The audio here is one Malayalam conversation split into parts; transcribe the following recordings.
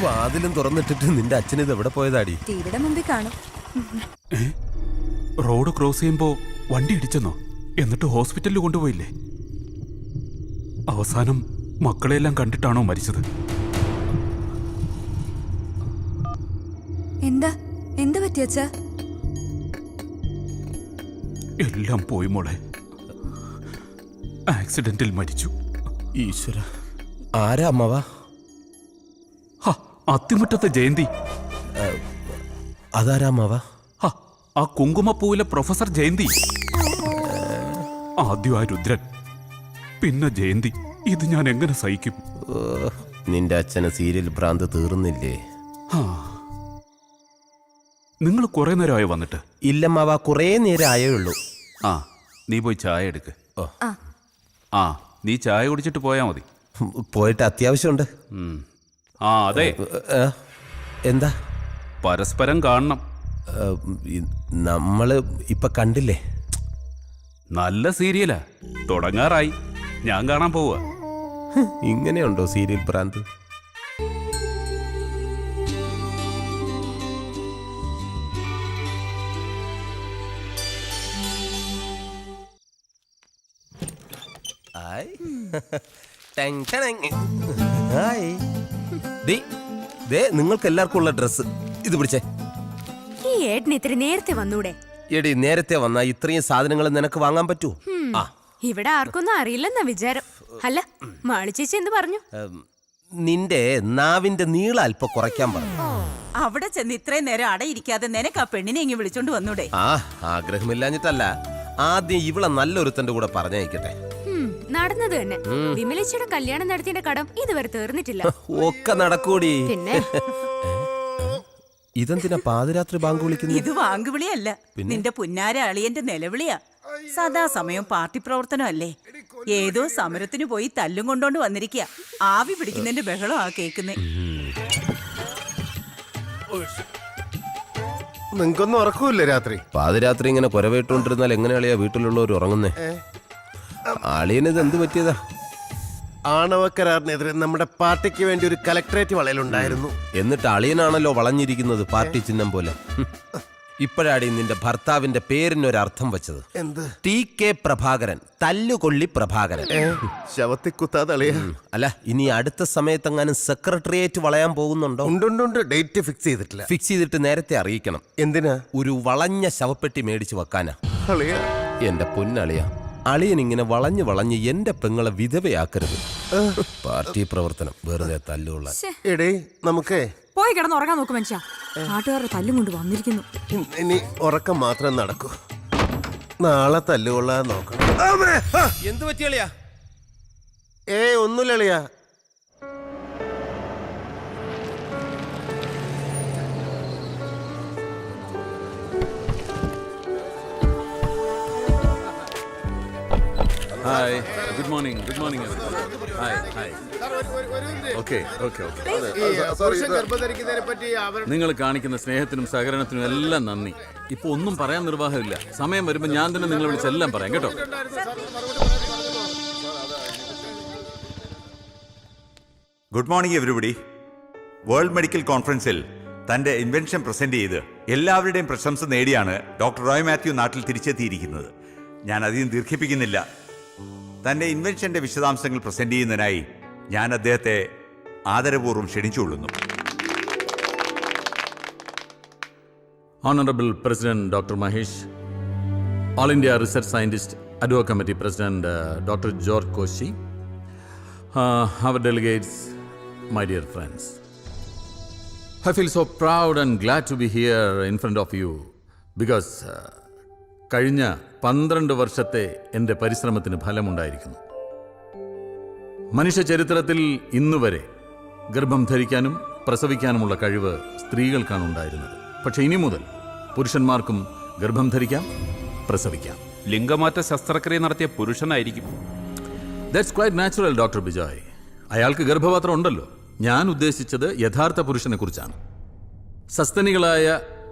വാതിലും തുറന്നിട്ടിട്ട് നിന്റെ അച്ഛൻ ഇത് എവിടെ പോയതാടി? ടിവിയുടെ മുമ്പിൽ കാണും. റോഡ് ക്രോസ് ചെയ്യുമ്പോ വണ്ടി ഇടിച്ചെന്നോ? എന്നിട്ട് ഹോസ്പിറ്റലിൽ കൊണ്ടുപോയില്ലേ? അവസാനം മക്കളെല്ലാം കണ്ടിട്ടാണോ മരിച്ചത്? എന്താ പറ്റിയച്ചാ? എല്ലാം പോയി മോളെ. ആക്സിഡന്റിൽ മരിച്ചു. ഈശ്വര, ആരാ അമ്മവാ? അത്തിമുറ്റത്തെ ജയന്തി. അതാരാ അമ്മവാ? ആ കുങ്കുമപ്പൂവിലെ പ്രൊഫസർ ജയന്തി. ആദ്യം ആ രുദ്രൻ, പിന്നെ ജയന്തി. ഇത് ഞാൻ എങ്ങനെ സഹിക്കും? നിന്റെ അച്ഛന് സീരിയൽ ഭ്രാന്ത് തീർന്നില്ലേ? നിങ്ങൾ കുറെ നേരമായി വന്നിട്ട്? ഇല്ലമ്മാവാ, കുറേ നേരം ആയേ ഉള്ളൂ. നീ പോയി ചായ എടുക്ക്. നീ ചായ കുടിച്ചിട്ട് പോയാ മതി. പോയിട്ട് അത്യാവശ്യമുണ്ട്. അതെ. എന്താ? പരസ്പരം കാണണം. നമ്മള് ഇപ്പൊ കണ്ടില്ലേ? നല്ല സീരിയലാ, തുടങ്ങാറായി. ഞാൻ കാണാൻ പോവാ. ഇങ്ങനെയുണ്ടോ സീരിയൽ ഭ്രാന്ത്? നിങ്ങൾക്ക് എല്ലാവർക്കും ഉള്ള ഡ്രസ് ഇത് പിടിച്ചേ. ഈ ഏട്ടന് ഇത്തിരി നേരത്തെ വന്നൂടെ? എടി, നേരത്തെ വന്നാ ഇത്രയും സാധനങ്ങൾ നിനക്ക് വാങ്ങാൻ പറ്റൂ? ഇവിടെ ആർക്കൊന്നും അറിയില്ലെന്നാ വിചാരം. അല്ല, മാളി ചേച്ചി എന്ത് പറഞ്ഞു? നിന്റെ നാവിന്റെ നീളം അല്പം കുറയ്ക്കാൻ പറഞ്ഞു. അവിടെ ചെന്ന് ഇത്രയും നേരം അടയിരിക്കാതെ നിനക്ക് ആ പെണ്ണിനെ ഇങ്ങ് വിളിച്ചോണ്ട് വന്നൂടെ? ആഗ്രഹമില്ലാഞ്ഞിട്ടല്ല, ആദ്യം ഇവളെ നല്ലൊരുത്തന്റെ കൂടെ പറഞ്ഞയക്കട്ടെ. നടന്നത് തന്നെ. വിമലേച്ചിയുടെ കല്യാണം നടത്തിയ കടം ഇതുവരെ തീർന്നിട്ടില്ല. ഒക്കെ നടക്കൂടി. പിന്നെ ഇതെന്തിനാ പാതിരാത്രി ബാങ്ക് വിളിക്കുന്നത്? ഇത് വാങ്കുവിളിയല്ല, നിന്റെ പുന്നാര അളിയന്റെ നിലവിളിയാ. സദാസമയം പാർട്ടി പ്രവർത്തനം അല്ലേ? ഏതോ സമരത്തിന് പോയി തല്ലും കൊണ്ടോണ്ട് വന്നിരിക്കുക. ആവി പിടിക്കുന്നതിന്റെ ബഹളം കേൾക്കുന്നേ. നിങ്ങൾക്കൊന്നും ഉറക്കൂല്ലേ രാത്രി? പാതിരാത്രി ഇങ്ങനെ കുരവേട്ടുകൊണ്ടിരുന്നാൽ എങ്ങനെ അളിയാ വീട്ടിലുള്ളവർ ഉറങ്ങുന്നേ? അളിയനിത് എന്ത് പറ്റിയതാ? ആണവ കരാറിനെതിരെ നമ്മുടെ പാർട്ടിക്ക് വേണ്ടി ഒരു കലക്ടറേറ്റ് വളയലുണ്ടായിരുന്നു. എന്നിട്ട് അളിയനാണല്ലോ വളഞ്ഞിരിക്കുന്നത് പാർട്ടി ചിഹ്നം പോലെ. ഇപ്പോഴാടി നിന്റെ ഭർത്താവിന്റെ പേരിനൊരർത്ഥം വെച്ചത്. എന്ത്? TK പ്രഭാകരൻ, തല്ലുകൊള്ളി പ്രഭാകരൻ. ശവത്തിക്കുത്താതെ അളിയ. അല്ല, ഇനി അടുത്ത സമയത്തെങ്ങാനും സെക്രട്ടേറിയറ്റ് വളയാൻ പോകുന്നുണ്ടോ? ഉണ്ട്. ഡേറ്റ് ഫിക്സ് ചെയ്തിട്ടില്ല. ഫിക്സ് ചെയ്തിട്ട് നേരത്തെ അറിയിക്കണം. എന്തിനാ? ഒരു വളഞ്ഞ ശവപ്പെട്ടി മേടിച്ചു വെക്കാനാ. അളിയ, എന്റെ പൊന്നളിയ, അളിയൻ ഇങ്ങനെ വളഞ്ഞ് എന്റെ പെങ്ങളെ വിധവയാക്കരുത്. പാർട്ടി പ്രവർത്തനം വെറുതെ തല്ലുള്ള. എടേ, നമുക്ക് പോയി കിടന്ന് ഉറങ്ങാൻ നോക്കും മനുഷ്യ. നാട്ടുകാരുടെ തല്ലും കൊണ്ട് വന്നിരിക്കുന്നു. ഇനി ഉറക്കം മാത്രം നടക്കൂ. നാളെ തല്ലുകൊള്ളാൻ നോക്കണം. എന്ത് പറ്റിയളിയാ? ഒന്നുമില്ല അളിയ. Hi, good morning okay. നിങ്ങൾ കാണിക്കുന്ന സ്നേഹത്തിനും സഹകരണത്തിനും എല്ലാം നന്ദി. ഇപ്പൊ ഒന്നും പറയാൻ നിർവാഹമില്ല. സമയം വരുമ്പോൾ ഞാൻ തന്നെ നിങ്ങളെ വിളിച്ചെല്ലാം പറയാം കേട്ടോ. Good morning everybody. World medical കോൺഫറൻസിൽ തന്റെ ഇൻവെൻഷൻ പ്രസന്റ് ചെയ്ത് എല്ലാവരുടെയും പ്രശംസ നേടിയാണ് ഡോക്ടർ റോയ് മാത്യു നാട്ടിൽ തിരിച്ചെത്തിയിരിക്കുന്നത്. ഞാൻ അധികം ദീർഘിപ്പിക്കുന്നില്ല. തന്റെ ഇൻവെൻഷന്റെ വിശദാംശങ്ങൾ പ്രസന്റ് ചെയ്യുന്നതിനായി ഞാൻ അദ്ദേഹത്തെ ആദരപൂർവ്വം ക്ഷണിച്ചുകൊള്ളുന്നു. Honorable President Dr. Mahesh, All India Research Scientist Adwa Committee President Dr. George Koshi, our delegates, my dear friends. I feel so proud and glad to be here in front of you because കഴിഞ്ഞ 12 വർഷത്തെ എൻ്റെ പരിശ്രമത്തിന് ഫലമുണ്ടായിരിക്കുന്നു. മനുഷ്യ ചരിത്രത്തിൽ ഇന്നുവരെ ഗർഭം ധരിക്കാനും പ്രസവിക്കാനുമുള്ള കഴിവ് സ്ത്രീകൾക്കാണ് ഉണ്ടായിരുന്നത്. പക്ഷെ ഇനി മുതൽ പുരുഷന്മാർക്കും ഗർഭം ധരിക്കാം, പ്രസവിക്കാം. ലിംഗമാറ്റ ശസ്ത്രക്രിയ നടത്തിയ പുരുഷനായിരിക്കും. That's quite natural doctor Bijoy. അയാൾക്ക് ഗർഭപാത്രം ഉണ്ടല്ലോ. ഞാൻ ഉദ്ദേശിച്ചത് യഥാർത്ഥ പുരുഷനെ കുറിച്ചാണ്. സസ്തനികളായ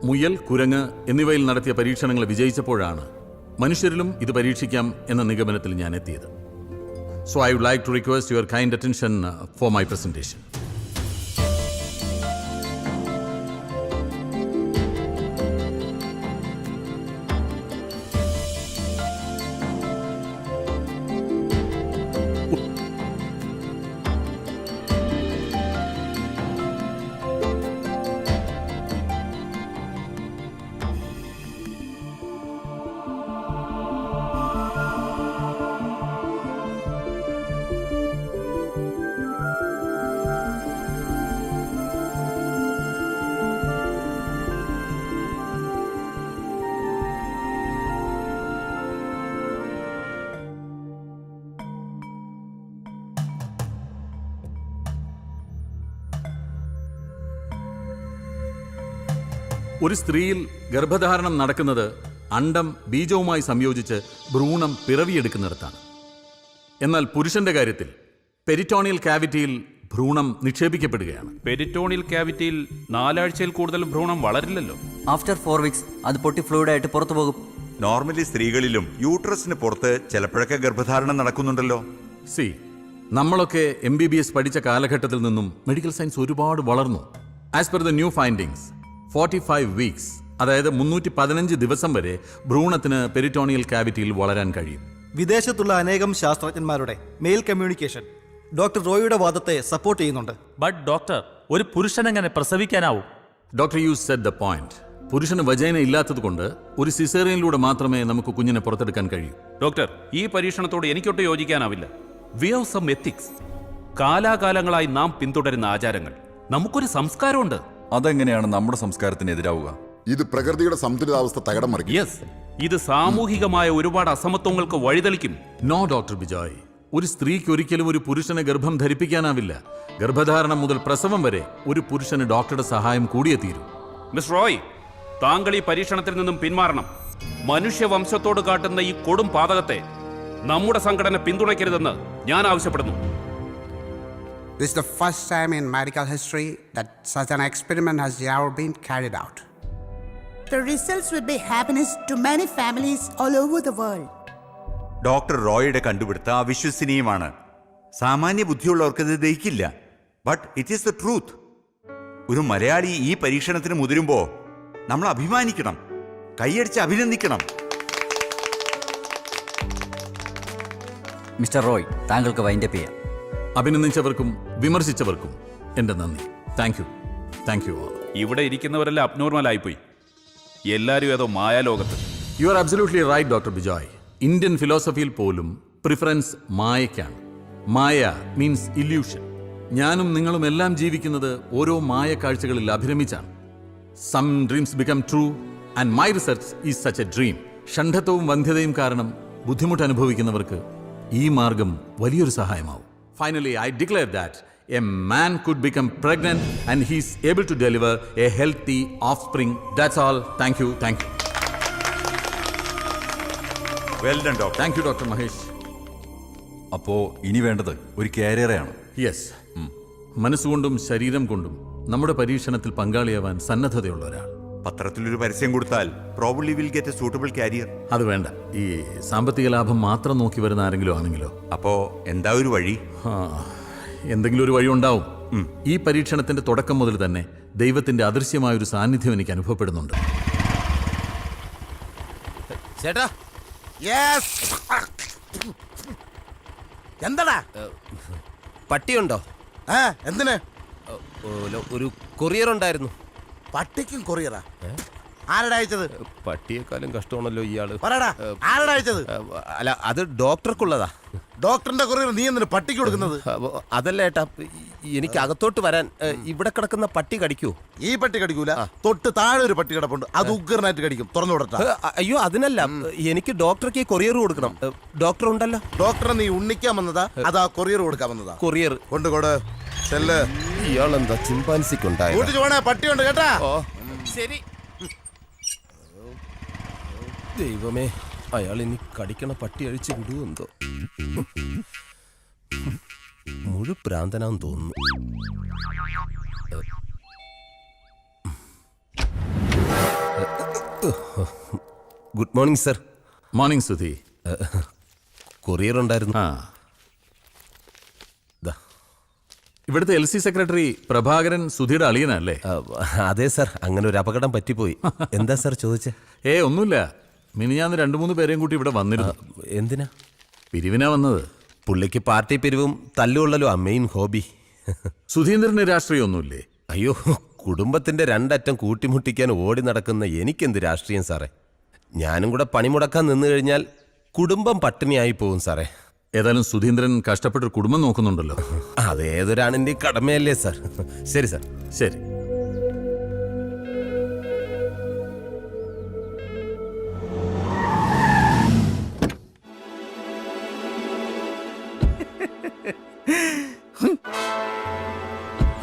മുയൽ, കുരങ്ങ് എന്നിവയിൽ നടത്തിയ പരീക്ഷണങ്ങൾ വിജയിച്ചപ്പോഴാണ് മനുഷ്യരിലും ഇത് പരീക്ഷിക്കാം എന്ന നിഗമനത്തിൽ ഞാൻ എത്തിയത്. So I would like to request your kind attention for my presentation. ഒരു സ്ത്രീയിൽ ഗർഭധാരണം നടക്കുന്നത് അണ്ഡം ബീജവുമായി സംയോജിച്ച് ഭ്രൂണം പിറവിയെടുക്കുന്നിടത്താണ്. എന്നാൽ പുരുഷന്റെ കാര്യത്തിൽ പെരിറ്റോണിയൽ കാവിറ്റിയിൽ ഭ്രൂണം നിക്ഷേപിക്കപ്പെടുകയാണ്. പെരിറ്റോണിയൽ ക്യാവിറ്റിയിൽ 4 ആഴ്ചയിൽ കൂടുതൽ ഭ്രൂണം വളരില്ലല്ലോ. ആഫ്റ്റർ 4 വീക്സ് അത് പൊട്ടി ഫ്ലൂയിഡായിട്ട് പുറത്തു പോകും. നോർമലി സ്ത്രീകളിലും യൂട്രസിന് പുറത്ത് ചിലപ്പോഴൊക്കെ ഗർഭധാരണം നടക്കുന്നുണ്ടല്ലോ. സി, നമ്മളൊക്കെ MBBS പഠിച്ച കാലഘട്ടത്തിൽ നിന്നും മെഡിക്കൽ സയൻസ് ഒരുപാട് വളർന്നു. As per the new findings 45 weeks, അതായത് 315 ദിവസം വരെ ഭ്രൂണത്തിന് പെരിറ്റോണിയൽ കാവിറ്റിയിൽ വളരാൻ കഴിയും. വിദേശത്തുള്ള അനേകം ശാസ്ത്രജ്ഞന്മാരുടെ മെയിൽ കമ്മ്യൂണിക്കേഷൻ ഡോക്ടർ റോയിയുടെ വാദത്തെ സപ്പോർട്ട് ചെയ്യുന്നുണ്ട്. ബട്ട് ഡോക്ടർ, ഒരു പുരുഷനെങ്ങനെ പ്രസവിക്കാനാവും? Doctor you set the point. പുരുഷന് വജൈന ഇല്ലാത്തത് കൊണ്ട് ഒരു സിസേറിയനിലൂടെ മാത്രമേ നമുക്ക് കുഞ്ഞിനെ പുറത്തെടുക്കാൻ കഴിയൂ. ഡോക്ടർ, ഈ പരീക്ഷണത്തോട് എനിക്കൊട്ട് യോജിക്കാനാവില്ല. We have some ethics. കാലാകാലങ്ങളായി നാം പിന്തുടരുന്ന ആചാരങ്ങൾ. നമുക്കൊരു സംസ്കാരമുണ്ട്. അതെങ്ങനെയാണ് നമ്മുടെ സംസ്കാരത്തിനെതിരാവുക? ഇത് പ്രകൃതിയുടെ സന്തുലിതാവസ്ഥ തകടം മറിക്കും. യെസ്, ഇത് സാമൂഹികമായ ഒരുപാട് അസമത്വങ്ങൾക്ക് വഴിതെളിക്കും. നോ ഡോക്ടർ ബിജോയ്, ഒരു സ്ത്രീക്ക് ഒരിക്കലും ഒരു പുരുഷനെ ഗർഭം ധരിപ്പിക്കാനാവില്ല. ഗർഭധാരണം മുതൽ പ്രസവം വരെ ഒരു പുരുഷന് ഡോക്ടറുടെ സഹായം കൂടിയേ തീരൂ. മിസ് റോയ്, താങ്കൾ ഈ പരീക്ഷണത്തിൽ നിന്നും പിന്മാറണം. മനുഷ്യവംശത്തോട് കാട്ടുന്ന ഈ കൊടും പാതകത്തെ നമ്മുടെ സംഘടന പിന്തുണയ്ക്കരുതെന്ന് ഞാൻ ആവശ്യപ്പെടുന്നു. This is the first time in medical history that such an experiment has ever been carried out. The results will be happiness to many families all over the world. Doctor റോയുടെ കണ്ടുപിടുത്തം അവിശ്വസനീയമാണ്. സാമാന്യ ബുദ്ധിയുള്ളവർക്ക് ഇത് ദഹിക്കില്ല. But it is the truth. ഒരു മലയാളി ഈ പരീക്ഷണത്തിന് മുതിരുമ്പോൾ നമ്മൾ അഭിമാനിക്കണം, കൈയടിച്ച് അഭിനന്ദിക്കണം. മിസ്റ്റർ റോയ്, താങ്കൾക്ക് വൈൻഡപ്പ് ചെയ്യാം. അഭിനന്ദിച്ചവർക്കും വിമർശിച്ചവർക്കും എൻ്റെ നന്ദി. Thank you all. ഇവിടെ ഇരിക്കുന്നവരെല്ലാം അബ്നോർമൽ ആയിപ്പോയി. എല്ലാവരും ഏതോ മായാലോകത്ത്. You are absolutely right doctor Bijoy. Indian ഫിലോസഫിയിൽ പോലും പ്രിഫറൻസ് മായയ്ക്കാണ്. Maya means illusion. ഞാനും നിങ്ങളും എല്ലാം ജീവിക്കുന്നത് ഓരോ മായ കാഴ്ചകളിൽ അഭിരമിച്ചാണ്. Some dreams become true and my research is such a dream. ഷണ്ഡത്വവും വന്ധ്യതയും കാരണം ബുദ്ധിമുട്ട് അനുഭവിക്കുന്നവർക്ക് ഈ മാർഗം വലിയൊരു സഹായമാവും. Finally, I declare that a man could become pregnant and he's able to deliver a healthy offspring. That's all. Thank you. Well done doctor. Thank you, Dr. Mahesh. അപ്പോ ഇനി വേണ്ടത് ഒരു കാരിയറെയാണ്. Yes. മനസ്സുകൊണ്ടും ശരീരം കൊണ്ടും നമ്മുടെ പരീക്ഷണത്തിൽ പങ്കാളിയാവാൻ സന്നദ്ധതയുള്ള ഒരാൾ. പത്രത്തിലൊരു പരസ്യം കൊടുത്താൽ probably will get A suitable carrier. അത് വേണ്ട. ഈ സാമ്പത്തിക ലാഭം മാത്രം നോക്കി വരുന്ന ആരെങ്കിലും ആണെങ്കിലോ? അപ്പോ എന്താ ഒരു വഴി? എന്തെങ്കിലും ഒരു വഴി ഉണ്ടാവും. ഈ പരീക്ഷണത്തിന്റെ തുടക്കം മുതൽ തന്നെ ദൈവത്തിന്റെ അദൃശ്യമായ ഒരു സാന്നിധ്യം എനിക്ക് അനുഭവപ്പെടുന്നുണ്ട്. ചേട്ടാ, എന്താടാ? പട്ടിയുണ്ടോ? എന്തിന്? ഒരു കൊറിയർ ഉണ്ടായിരുന്നു. പട്ടിക്കും കൊറിയറാ? ആരുടെ അയച്ചത്? പട്ടിയെക്കാളും കഷ്ടമാണല്ലോ ഇയാള്. പറയടാ, ആരുടെ അയച്ചത്? അല്ല, അത് ഡോക്ടർക്കുള്ളതാ. ഡോക്ടറിന്റെ കൊറിയർ നീ എന്തിനു പട്ടിക്ക് കൊടുക്കുന്നത്? അതല്ല ഏട്ടാ, എനിക്ക് അകത്തോട്ട് വരാൻ ഇവിടെ കിടക്കുന്ന പട്ടി കടിക്കൂ? ഈ പട്ടി കടിക്കൂല. തൊട്ട് താഴെ ഒരു പട്ടി കിടപ്പുണ്ട്, അത് ഉഗ്രനായിട്ട് കടിക്കും. തുറന്നു വിടട്ടാ. അയ്യോ, അതിനല്ല, എനിക്ക് ഡോക്ടർക്ക് കൊറിയർ കൊടുക്കണം. ഡോക്ടർ ഉണ്ടല്ലോ. ഡോക്ടറെ നീ ഉണ്ണിക്കാൻ വന്നതാ അതാ കൊറിയർ കൊടുക്കാൻ വന്നതാ? കൊറിയർ കൊണ്ടുകൊട്. ചെല്ല്. ഇയാളെന്താ ചിമ്പാൻസിക്കുണ്ടായ? പട്ടിയുണ്ട് കേട്ടാ. ശരി. ദൈവമേ, അയാൾ ഇനി കടിക്കണ പട്ടി അഴിച്ചു വിടുവെന്തോ. മുഴുപ്രാന്തനാന്ന് തോന്നുന്നു. Good morning sir. Morning Sudhi. Courier ഉണ്ടായിരുന്നു. ഇവിടുത്തെ LC സെക്രട്ടറി പ്രഭാകരൻ സുധിയുടെ അളിയനല്ലേ? അതെ സർ, അങ്ങനെ ഒരു അപകടം പറ്റിപ്പോയി. എന്താ സർ ചോദിച്ചേ? ഒന്നുമില്ല. മിനിഞ്ഞാന്ന് 2-3 പേരെയും കൂട്ടി ഇവിടെ വന്നിരുന്നു. എന്തിനാ? പിരിവിനാ വന്നത്. പുള്ളിക്ക് പാർട്ടി പിരിവും തല്ലുകൊള്ളലോ മെയിൻ ഹോബി. സുധീന്ദ്രന് രാഷ്ട്രീയമൊന്നുമില്ലേ? അയ്യോ, കുടുംബത്തിന്റെ രണ്ടറ്റം കൂട്ടിമുട്ടിക്കാൻ ഓടി നടക്കുന്ന എനിക്കെന്ത് രാഷ്ട്രീയം സാറേ? ഞാനും കൂടെ പണിമുടക്കാൻ നിന്ന് കഴിഞ്ഞാൽ കുടുംബം പട്ടിണിയായി പോകും സാറേ. ഏതായാലും സുധീന്ദ്രൻ കഷ്ടപ്പെട്ടൊരു കുടുംബം നോക്കുന്നുണ്ടല്ലോ. അതേതൊരാണിന്റെ കടമയല്ലേ സാർ? ശരി സാർ. ശരി.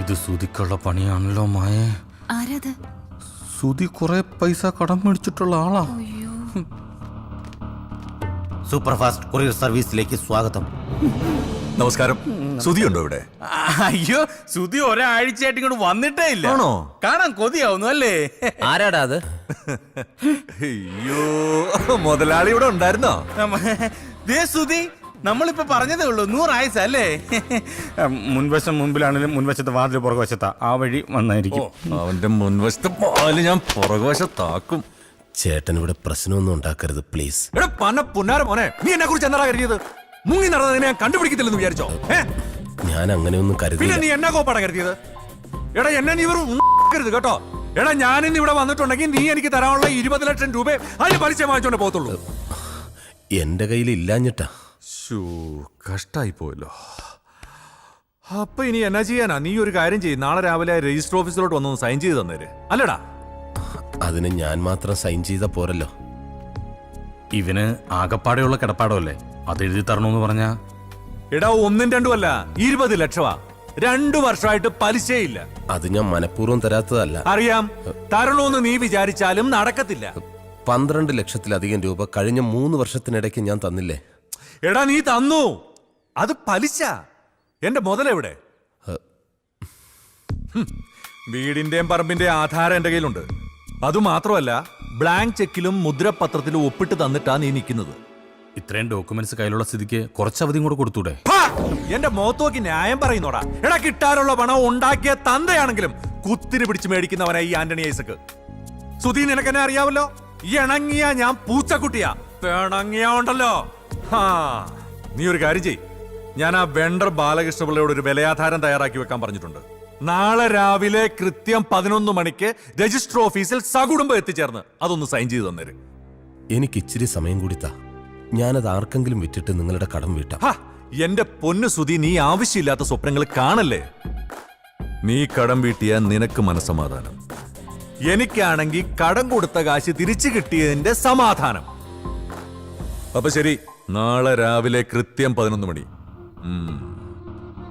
ഇത് സുധിക്കുള്ള പണിയാണല്ലോ മായ. ആരാത്? സുധി കുറെ പൈസ കടം മേടിച്ചിട്ടുള്ള ആളാ. സൂപ്പർ ഫാസ്റ്റ് കൊറിയർ സർവീസിലേക്ക് സ്വാഗതം. നമസ്കാരം. സുധി ഉണ്ടോ ഇവിടെ? അയ്യോ, സുധി ഒരാഴ്ചയായിട്ട് ഇങ്ങോട്ട് വന്നിട്ടേ ഇല്ല. ആണോ? കാണാൻ കൊതിയാവുന്നു അല്ലേ? ആരാടാ അത്? അയ്യോ, മുതലാളി ഇവിടെ ഉണ്ടായിരുന്നോ? ദേ സുധി, നമ്മളിപ്പോ പറഞ്ഞതേ ഉള്ളൂ, 100 ആയുസ് അല്ലേ? മുൻവശം മുൻപിലാണെങ്കിലും മുൻവശത്ത് വാതിൽ പുറകുവശത്താ, ആ വഴി വന്നായിരിക്കും. അവന്റെ മുൻവശത്ത് പാല് ഞാൻ പുറകുവശത്താക്കും. ചേട്ടൻ ഇവിടെ പ്രശ്നമൊന്നും ഉണ്ടാക്കരുത് പ്ലീസ്. എടാ പന്ന പുന്നാര മോനെ, നീ എന്നെ കുറിച്ച് എന്താ കരുതിയത്? മുങ്ങി നടന്നതിനെ ഞാൻ കണ്ടുപിടിക്കത്തില്ലെന്ന് വിചാരിച്ചോ? ഞാൻ അങ്ങനെയൊന്നും പിന്നെ കരുതില്ല. നീ എന്നാ കോപ്പാടാ കരുതിയത്? എടാ എന്നെ നീ വെറും കരുത് കേട്ടോ. എടാ ഞാനിന്ന് ഇവിടെ വന്നിട്ടുണ്ടെങ്കിൽ നീ എനിക്ക് തരാനുള്ള 20 ലക്ഷം രൂപ അതിന് പലിശ വാങ്ങിച്ചോണ്ട് പോകത്തുള്ളൂ. എന്റെ കയ്യിൽ ഇല്ലാഞ്ഞിട്ടാ. കഷ്ടായി പോയല്ലോ. അപ്പൊ ഇനി എന്നാ ചെയ്യാനാ? നീ ഒരു കാര്യം ചെയ്യും, നാളെ രാവിലെ രജിസ്റ്റർ ഓഫീസിലോട്ട് വന്നൊന്ന് സൈൻ ചെയ്ത് തന്നേര്. അല്ലടാ? അതിന് ഞാൻ മാത്രം സൈൻ ചെയ്ത പോരല്ലോ. ഇവന് ആകപ്പാടെയുള്ള കിടപ്പാടമല്ലേ, അത് എഴുതി തരണമെന്ന് പറഞ്ഞാ. എടാ 1 2 അല്ല, 20 ലക്ഷമാ. 2 വർഷമായിട്ട് പലിശയില്ല. അത് ഞാൻ മനഃപൂർവ്വം തരാത്തതല്ല. അറിയാം, തരണോന്ന് നീ വിചാരിച്ചാലും നടക്കത്തില്ല. 12 ലക്ഷത്തിലധികം രൂപ കഴിഞ്ഞ 3 വർഷത്തിനിടയ്ക്ക് ഞാൻ തന്നില്ലേ? എടാ നീ തന്നു, അത് പലിശ. എന്റെ മുതലെവിടെ? വീടിന്റെയും പറമ്പിന്റെയും ആധാരം എന്റെ കയ്യിലുണ്ട്. അതുമാത്രമല്ല, ബ്ലാങ്ക് ചെക്കിലും മുദ്രപത്രത്തിലും ഒപ്പിട്ട് തന്നിട്ടാ നീ നിൽക്കുന്നത്. ഇത്രയും ഡോക്യുമെന്റ്സ് കയ്യിലുള്ള സ്ഥിതിക്ക് കുറച്ച് അവധിയും കൂടെ കൊടുത്തൂടെ? എന്റെ മുഖത്ത് നോക്കി ന്യായം പറയുന്നോടാ. എടാ കിട്ടാനുള്ള പണം ഉണ്ടാക്കിയ തന്തയാണെങ്കിലും കുത്തിരി പിടിച്ച് മേടിക്കുന്നവനാ ഈ ആന്റണി ഐസക്ക്. സുധി നിനക്കെന്നെ അറിയാവല്ലോ. ഇണങ്ങിയ ഞാൻ പൂച്ചക്കുട്ടിയാ, പിണങ്ങിയ ഉണ്ടല്ലോ. നീ ഒരു കാര്യം ചെയ്, ഞാൻ ആ വെണ്ടർ ബാലകൃഷ്ണപിള്ളയോട് ഒരു വിലയാധാരം തയ്യാറാക്കി വെക്കാൻ പറഞ്ഞിട്ടുണ്ട്. നാളെ രാവിലെ കൃത്യം 11 മണിക്ക് രജിസ്റ്റർ ഓഫീസിൽ സകുടുംബം എത്തിച്ചേർന്ന് അതൊന്ന് സൈൻ ചെയ്ത് തന്നേര്. എനിക്ക് ഇച്ചിരി സമയം കൂടി താ. ഞാനത് ആർക്കെങ്കിലും വിറ്റിട്ട് നിങ്ങളുടെ കടം വീട്ടാം. എന്റെ പൊന്നു സുധി, നീ ആവശ്യമില്ലാത്ത സ്വപ്നങ്ങൾ കാണല്ലേ. നീ കടം വീട്ടിയ നിനക്ക് മനസ്സമാധാനം, എനിക്കാണെങ്കിൽ കടം കൊടുത്ത കാശ് തിരിച്ചു കിട്ടിയതിന്റെ സമാധാനം. അപ്പൊ ശരി, നാളെ രാവിലെ കൃത്യം 11 മണി.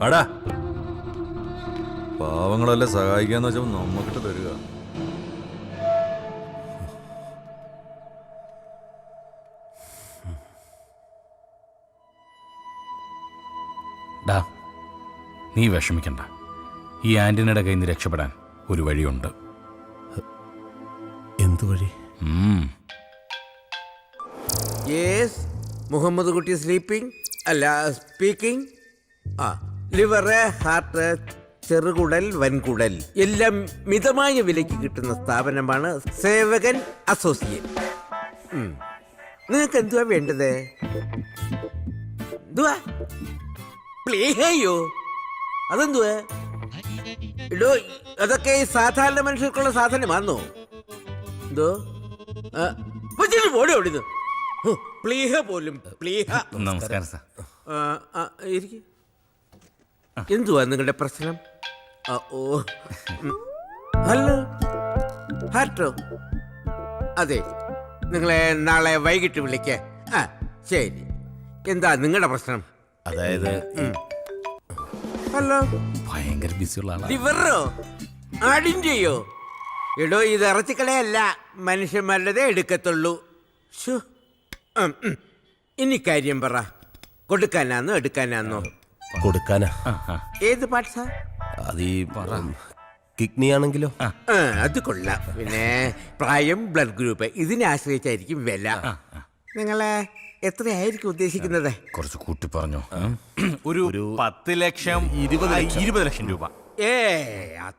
അടാ, പാവങ്ങളെല്ലാം സഹായിക്കാന്ന് വെച്ചാൽ നമ്മക്കിട്ട് തരിക. ഡാ, നീ വിഷമിക്കണ്ട. ഈ ആന്റണിയുടെ കയ്യിൽ നിന്ന് രക്ഷപ്പെടാൻ ഒരു വഴിയുണ്ട്. എന്തു വഴി? യെസ്, മുഹമ്മദ് കുട്ടി സ്ലീപ്പിംഗ് അല്ല സ്പീക്കിംഗ്. ലിവറ്, ഹാർട്ട്, ചെറുകുടൽ, വൻകുടൽ എല്ലാം മിതമായ വിലയ്ക്ക് കിട്ടുന്ന സ്ഥാപനമാണ് സേവകൻ അസോസിയേറ്റ്. നിങ്ങൾക്ക് എന്തുവാ വേണ്ടത്? എന്തുവാ? പ്ലീഹയോ? അതെന്തുവാ? ഇടോ, അതൊക്കെ സാധാരണ മനുഷ്യർക്കുള്ള സാധനമാണോ? എന്തോ ഓടി ഓടിന്നു പ്ലീഹ പോലും പ്ലീഹ. നമസ്കാരം സാർ. എന്തുവാ നിങ്ങളുടെ പ്രശ്നം? ഓ, ഹലോ, ഹാർട്ടോ. അതെ, നിങ്ങളെ നാളെ വൈകിട്ട് വിളിക്കേ. ശരി. എന്താ നിങ്ങളുടെ പ്രശ്നം? അതായത് ഹലോ, ഭയങ്കര ബിസിയുള്ള ആളാ. ലിവറോ ആടിന്റെയോ? എടോ, ഇത് ഇറച്ചിക്കടയല്ല, മനുഷ്യന്മാരുടേതേ എടുക്കത്തുള്ളൂ. ഇനി കാര്യം പറ, കൊടുക്കാനാന്നോ എടുക്കാനാന്നോ? കൊടുക്കാനാ. ഏത് പാർട്സാ? അത് ഈ കിഡ്നി ആണെങ്കിലോ? അത് കൊള്ളാം. പിന്നെ പ്രായം, ബ്ലഡ് ഗ്രൂപ്പ് ഇതിനെ ആശ്രയിച്ചായിരിക്കും വില. നിങ്ങളെ എത്രയായിരിക്കും ഉദ്ദേശിക്കുന്നത്? കുറച്ച് കൂട്ടി പറഞ്ഞു. ഒരു 10 ലക്ഷം 20 ലക്ഷം രൂപ. അത്ര